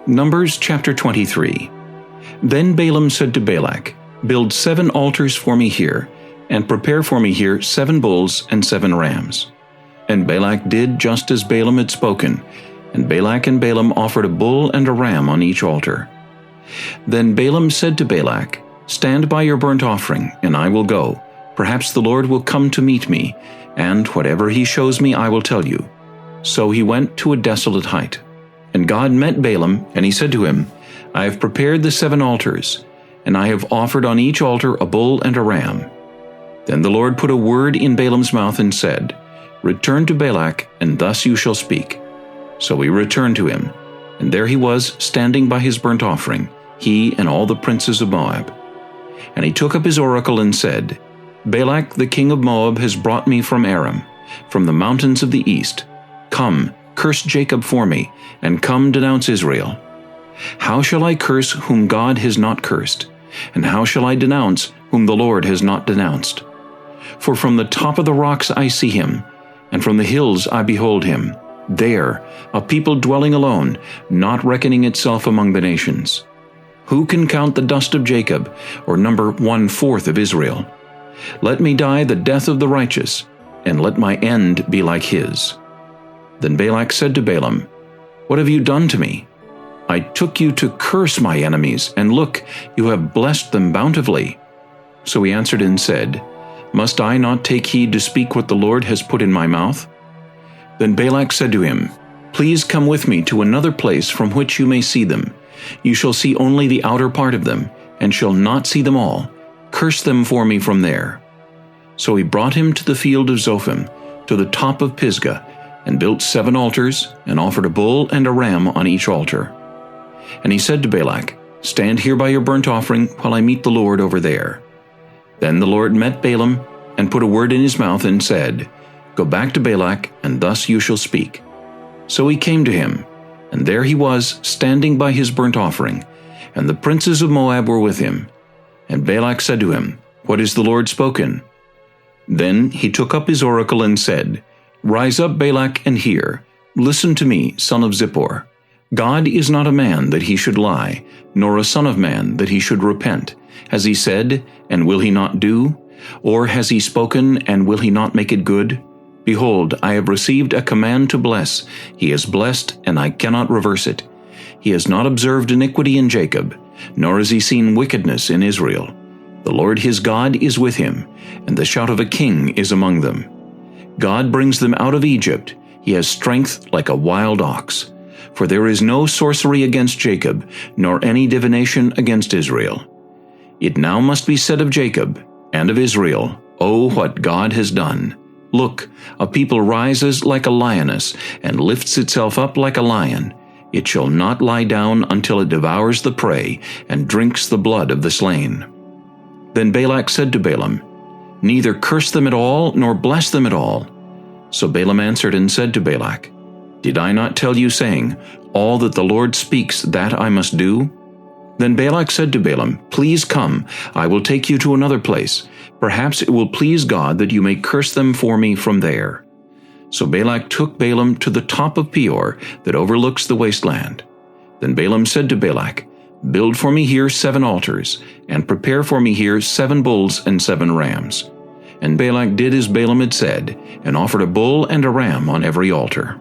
Numbers chapter 23. Then Balaam said to Balak, "Build 7 altars for me here, and prepare for me here 7 bulls and 7 rams." And Balak did just as Balaam had spoken, and Balak and Balaam offered a bull and a ram on each altar. Then Balaam said to Balak, "Stand by your burnt offering, and I will go. Perhaps the Lord will come to meet me, and whatever he shows me I will tell you." So he went to a desolate height. And God met Balaam, and he said to him, "I have prepared the 7 altars, and I have offered on each altar a bull and a ram." Then the Lord put a word in Balaam's mouth and said, "Return to Balak, and thus you shall speak." So he returned to him, and there he was standing by his burnt offering, he and all the princes of Moab. And he took up his oracle and said, "Balak the king of Moab has brought me from Aram, from the mountains of the east. Come, curse Jacob for me, and come denounce Israel. How shall I curse whom God has not cursed? And how shall I denounce whom the Lord has not denounced? For from the top of the rocks I see him, and from the hills I behold him. There, a people dwelling alone, not reckoning itself among the nations. Who can count the dust of Jacob, or number 1/4 of Israel? Let me die the death of the righteous, and let my end be like his." Then Balak said to Balaam, "What have you done to me? I took you to curse my enemies, and look, you have blessed them bountifully." So he answered and said, "Must I not take heed to speak what the Lord has put in my mouth?" Then Balak said to him, "Please come with me to another place from which you may see them. You shall see only the outer part of them, and shall not see them all. Curse them for me from there." So he brought him to the field of Zophim, to the top of Pisgah, and built 7 altars, and offered a bull and a ram on each altar. And he said to Balak, "Stand here by your burnt offering, while I meet the Lord over there." Then the Lord met Balaam, and put a word in his mouth, and said, "Go back to Balak, and thus you shall speak." So he came to him, and there he was, standing by his burnt offering, and the princes of Moab were with him. And Balak said to him, "What has the Lord spoken?" Then he took up his oracle and said, "Rise up, Balak, and hear. Listen to me, son of Zippor. God is not a man that he should lie, nor a son of man that he should repent. Has he said, and will he not do? Or has he spoken, and will he not make it good? Behold, I have received a command to bless. He has blessed, and I cannot reverse it. He has not observed iniquity in Jacob, nor has he seen wickedness in Israel. The Lord his God is with him, and the shout of a king is among them. God brings them out of Egypt. He has strength like a wild ox. For there is no sorcery against Jacob, nor any divination against Israel. It now must be said of Jacob and of Israel, Oh, what God has done! Look, a people rises like a lioness, and lifts itself up like a lion. It shall not lie down until it devours the prey, and drinks the blood of the slain." Then Balak said to Balaam, "Neither curse them at all, nor bless them at all." So Balaam answered and said to Balak, "Did I not tell you, saying, All that the Lord speaks, that I must do?" Then Balak said to Balaam, "Please come, I will take you to another place. Perhaps it will please God that you may curse them for me from there." So Balak took Balaam to the top of Peor, that overlooks the wasteland. Then Balaam said to Balak, "Build for me here 7 altars, and prepare for me here 7 bulls and 7 rams." And Balak did as Balaam had said, and offered a bull and a ram on every altar.